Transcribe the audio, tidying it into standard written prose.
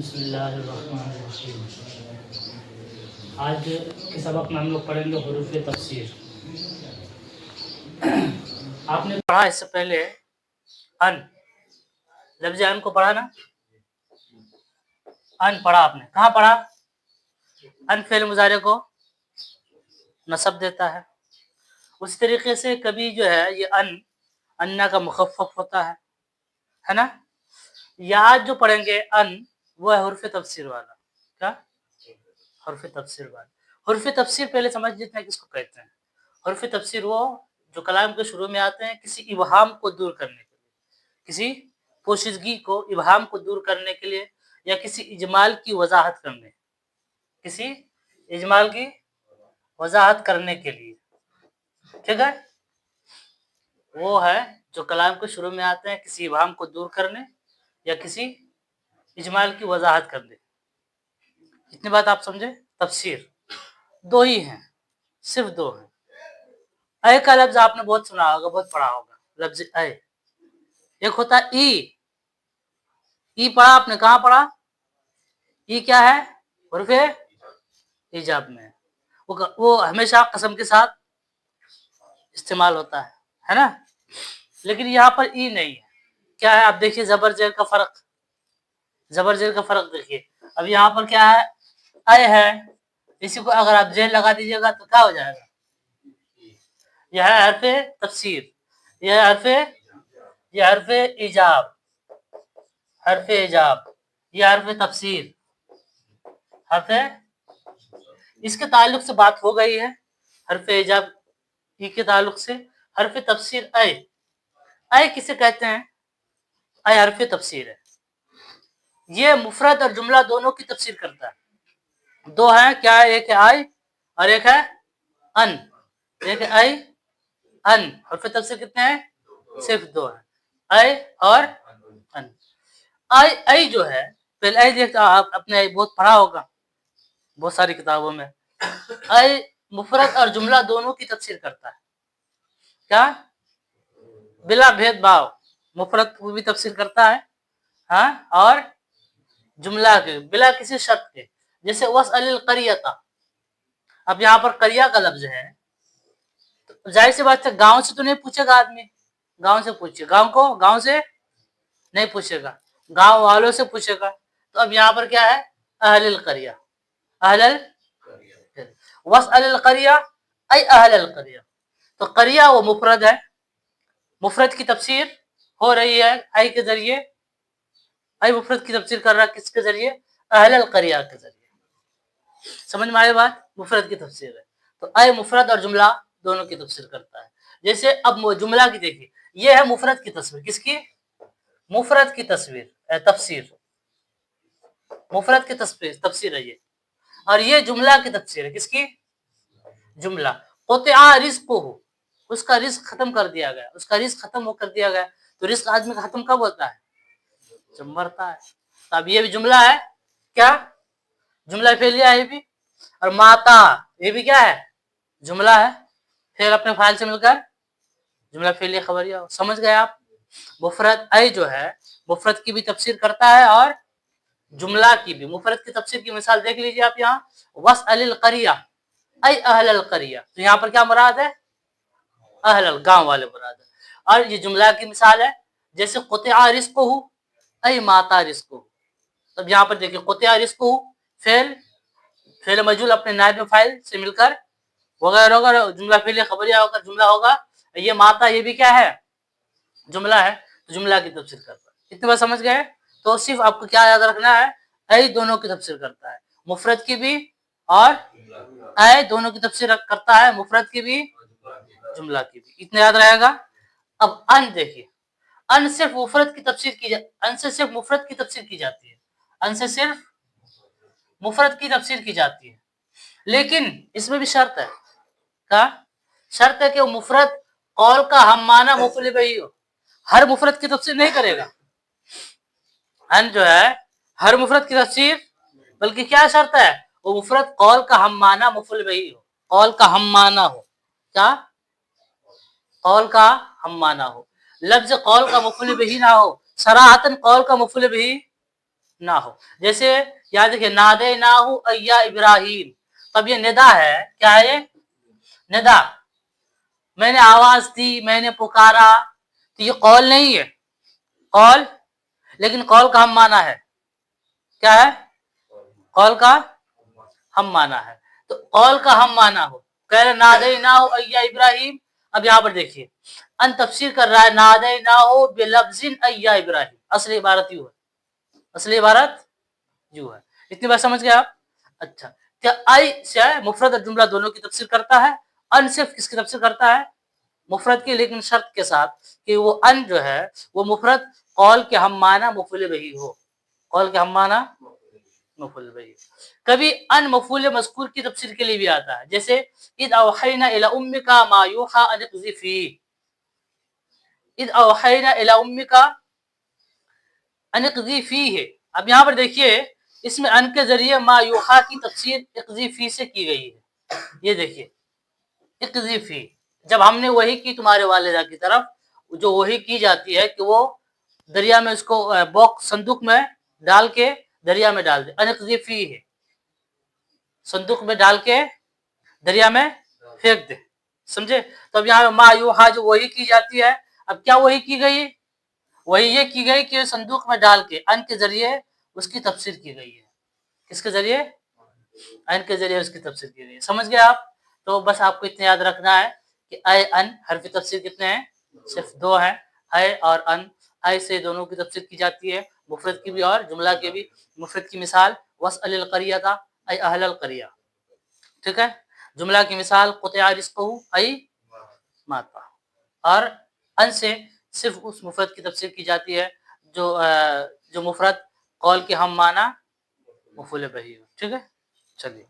بسم اللہ الرحمن الرحیم۔ آج کے سبق میں ہم لوگ پڑھیں گے حروف تفسیر۔ آپ نے پڑھا اس سے پہلے ان، لفظ ان کو پڑھا نا؟ ان پڑھا آپ نے، کہاں پڑھا؟ ان فعل مضارع کو نصب دیتا ہے۔ اس طریقے سے کبھی جو ہے یہ انا کا مخفف ہوتا ہے نا؟ یا آج جو پڑھیں گے ان، وہ ہے حروف تفسیر والا۔ کیا؟ حروف تفسیر والا۔ حروف تفسیر پہلے سمجھ لیتے ہیں کس کو کہتے ہیں۔ حروف تفسیر وہ جو کلام کے شروع میں آتے ہیں کسی ابہام کو دور کرنے کے لیے، کسی پوشیدگی کو، ابہام کو دور کرنے کے لیے، یا کسی اجمال کی وضاحت کرنے، کسی اجمال کی وضاحت کرنے کے لیے، ٹھیک ہے؟ وہ ہے جو کلام کے شروع میں آتے ہیں کسی ابہام کو دور کرنے یا کسی اجمال کی وضاحت کرنے۔ اتنی بات آپ سمجھے؟ تفسیر دو ہی ہیں، صرف دو ہیں۔ اے کا لفظ آپ نے بہت سنا ہوگا، بہت پڑھا ہوگا، لفظ اے۔ ایک ہوتا ہے ای پڑھا آپ نے، کہاں پڑھا؟ ای کیا ہے؟ حروف ایجاب میں وہ ہمیشہ قسم کے ساتھ استعمال ہوتا ہے نا؟ لیکن یہاں پر ای نہیں ہے۔ کیا ہے؟ آپ دیکھیے زبر زیر کا فرق، زبر زیر کا فرق دیکھیے۔ اب یہاں پر کیا ہے؟ اے ہے، اسی کو اگر آپ زیر لگا دیجیے گا تو کیا ہو جائے گا؟ یہ ہے حرف تفسیر، یہ حرف ایجاب، حرف ایجاب، یہ حرف تفسیر، حرف اس کے تعلق سے بات ہو گئی ہے۔ حرف ایجاب ای کے تعلق سے۔ حرف تفسیر اے کسے کہتے ہیں؟ اے حرف تفسیر ہے، یہ مفرد اور جملہ دونوں کی تفسیر کرتا ہے۔ دو ہیں، کیا ہے؟ ایک ہے اے اور ایک ہے ان۔ ایک ہے اے ان، حرف تفسیر کتنے ہیں؟ صرف دو ہیں، اے اور ان۔ اے جو ہے، پہلے اے دیکھتا آپ اپنے بہت پڑھا ہوگا بہت ساری کتابوں میں۔ اے مفرد اور جملہ دونوں کی تفسیر کرتا ہے، کیا؟ بلا بھید بھاؤ، مفرد کو بھی تفسیر کرتا ہے ہاں، اور جملہ کے بلا کسی شرط کے، جیسے وَاسْأَلِ الْقَرْيَةَ۔ اب یہاں پر قریہ کا لفظ ہے، تو ظاہر سی بات ہے گاؤں سے تو نہیں پوچھے گا آدمی، گاؤں سے پوچھے، گاؤں سے نہیں پوچھے گا، گاؤں والوں سے پوچھے گا۔ تو اب یہاں پر کیا ہے؟ اہل القریہ، وَاسْأَلِ الْقَرْيَةَ اے اہل القریہ۔ تو قریہ وہ مفرد ہے، مفرد کی تفسیر ہو رہی ہے اے کے ذریعے۔ اے مفرد کی تفسیر کر رہا ہے کس کے ذریعے؟ اہل القریہ کے ذریعے۔ سمجھ میں آئے بات؟ مفرد کی تفسیر ہے، تو اے مفرد اور جملہ دونوں کی تفسیر کرتا ہے۔ جیسے اب جملہ کی دیکھیے، یہ ہے مفرد کی تصویر، کس کی؟ مفرد کی تفسیر، مفرد کی تفسیر ہے یہ، اور یہ جملہ کی تفسیر ہے، کس کی؟ جملہ۔ قطع رزقہ، اس کا رزق ختم کر دیا گیا، اس کا رزق ختم کر دیا گیا۔ تو رزق آدمی کا ختم کب ہوتا ہے؟ جب مرتا ہے۔ تو اب یہ بھی جملہ ہے، کیا؟ جملہ فعلیہ ہے یہ بھی۔ اور ماتا یہ بھی کیا ہے؟ جملہ ہے، پھر اپنے فائل سے مل کر جملہ فعلیہ خبریہ ہو۔ سمجھ گئے آپ؟ مفرد اے جو ہے مفرد کی بھی تفسیر کرتا ہے اور جملہ کی بھی۔ مفرد کی تفسیر کی مثال دیکھ لیجیے آپ یہاں، وَاسْأَلِ الْقَرْيَةَ اے اہل القریہ۔ تو یہاں پر کیا مراد ہے؟ اہل گاؤں والے مراد ہے۔ اور یہ جملہ کی مثال ہے، جیسے قطع رزقہ اے ماتا رزقہ۔ اب یہاں پر دیکھیے قطع رزقہ، فعل مجہول اپنے نائب فاعل سے مل کر وغیرہ ہوگا، جملہ فعلیہ خبریہ ہو کر جملہ ہوگا۔ یہ ماتا یہ بھی کیا ہے؟ جملہ ہے، تو جملہ کی تفسیر کرتا ہے۔ اتنی بات سمجھ گئے؟ تو صرف آپ کو کیا یاد رکھنا ہے؟ اے دونوں کی تفسیر کرتا ہے، مفرد کی بھی اور اے دونوں کی تفسیر کرتا ہے، مفرد کی بھی جملہ کی بھی۔ اتنا یاد رہے گا۔ اب ان دیکھیے، ان صرف مفرد کی تفسیر ان سے صرف مفرد کی تفسیر کی جاتی ہے، ان سے صرف مفرد کی تفسیر کی جاتی ہے، لیکن اس میں بھی شرط ہے۔ کیا شرط ہے؟ کہ وہ مفرد قول کا ہم معنی مفعول بہ ہو، ہر مفرد کی تفسیر نہیں کرے گا۔ ان جو ہے ہر مفرد کی تفسیر، بلکہ کیا شرط ہے؟ وہ مفرد قول کا ہم معنی مفعول بہ ہو، قول کا ہم معنی ہو۔ کیا؟ قول کا ہم معنی ہو، لفظ قول کا مفعول بہ نہ ہو، صراحتاً قول کا مفعول بہ نہ ہو. جیسے یاد رکھیے نادیناہو ایا ابراہیم، تب یہ ندا ہے. کیا ہے یہ؟ ندا. میں نے آواز دی، میں نے پکارا، تو یہ قول نہیں ہے. قول، لیکن قول کا ہم معنی ہے. کیا ہے؟ قول کا ہم معنی ہے. تو قول کا ہم معنی ہو، کہہ رہے نادیناہو ایا ابراہیم. اب یہاں پر دیکھیے ان تفسیر کر رہا ہے نادیناہو بلفظ ایا ابراہیم. اصل عبارت یوں ہے، اصلی عبارت یوں ہے. اتنی بات سمجھ گئے آپ؟ اچھا، کیا ای سے مفرد اور جملہ دونوں کی تفسیر کرتا ہے؟ ان صرف کس کی تفسیر کرتا ہے؟ مفرد کی، لیکن شرط کے ساتھ کہ وہ ان جو ہے وہ مفرد قول کے ہم معنی مفعول بہ ہو. قول کے ہم معنی مفعول بہ. کبھی ان مفعول مذکور کی تفسیر کے لیے بھی آتا ہے، جیسے اذ اوحینا الی امک ما یوحی ان اقذفیہ. اذ اوحینا الی امک ان اقذفیہ. اب یہاں پر دیکھیے اس میں ان کے ذریعے ما یوحی کی تفسیر اقذفیہ سے کی گئی ہے. یہ دیکھیے اقذفیہ، جب ہم نے وحی کی تمہارے والدہ کی طرف، جو وحی کی جاتی ہے کہ وہ دریا میں اس کو باکس صندوق میں ڈال کے دریا میں ڈال دے. ان اقذفیہ، صندوق میں ڈال کے دریا میں پھینک دے. سمجھے؟ تو اب یہاں ما یوحی جو وحی کی جاتی ہے، اب کیا وحی کی گئی؟ وہی یہ کی گئی کہ صندوق میں ڈال کے ان کے ذریعے اس کی تفسیر کی گئی ہے. کس کے ذریعے؟ ان کے ذریعے اس کی تفسیر کی گئی ہے. سمجھ گئے آپ؟ تو بس آپ کو اتنا یاد رکھنا ہے کہ اے ان حرف تفسیر کتنے ہیں؟ صرف دو ہیں، اے اور ان. اے سے دونوں کی تفسیر کی جاتی ہے، مفرد کی بھی اور جملہ کی بھی. مفرد کی مثال واسأل القریۃ اے اہل القریہ. ٹھیک ہے؟ جملہ کی مثال قطع رزقہ اے ماتا. اور ان سے صرف اس مفرد کی تفسیر کی جاتی ہے جو مفرد قول کے ہم معنی مفعول بہ ہو. ٹھیک ہے؟ چلیے.